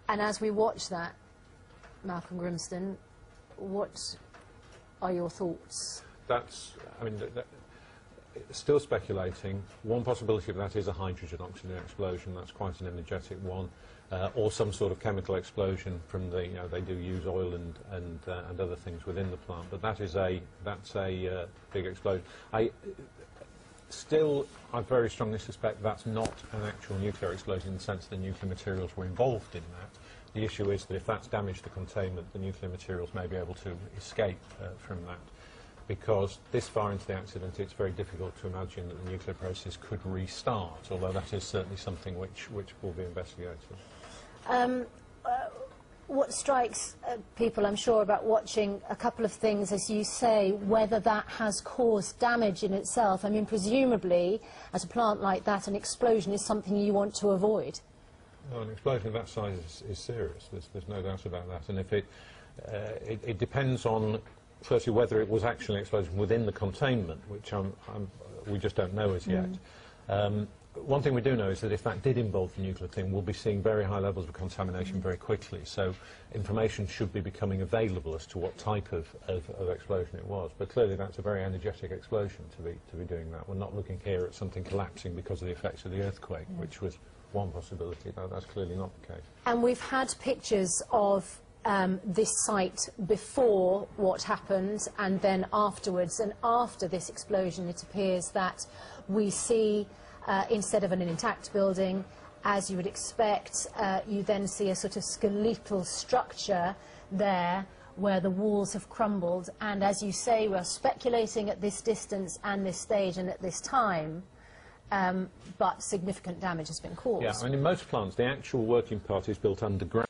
And as we watch that, Malcolm Grimston, what are your thoughts? That's, I mean, still speculating. One possibility of that is a hydrogen-oxygen explosion. That's quite an energetic one, or some sort of chemical explosion from the. You know, they do use oil and other things within the plant, but that's a big explosion. I very strongly suspect that's not an actual nuclear explosion in the sense the nuclear materials were involved in that. The issue is that if that's damaged the containment, the nuclear materials may be able to escape from that. Because this far into the accident, it's very difficult to imagine that the nuclear process could restart, although that is certainly something which will be investigated. What strikes people, I'm sure, about watching a couple of things, as you say, whether that has caused damage in itself. I mean, presumably, at a plant like that, an explosion is something you want to avoid. Well, an explosion of that size is serious. There's no doubt about that. And if it depends on, firstly, whether it was actually an explosion within the containment, which we just don't know as yet. One thing we do know is that if that did involve the nuclear thing, we'll be seeing very high levels of contamination very quickly. So information should be becoming available as to what type of explosion it was. But clearly that's a very energetic explosion to be doing that. We're not looking here at something collapsing because of the effects of the earthquake, which was one possibility. That's clearly not the case. And we've had pictures of this site before what happened and then afterwards, and after this explosion it appears that we see instead of an intact building, as you would expect, you then see a sort of skeletal structure there where the walls have crumbled, and as you say, we're speculating at this distance and this stage and at this time, but significant damage has been caused. Yeah, I mean, in most plants the actual working part is built underground.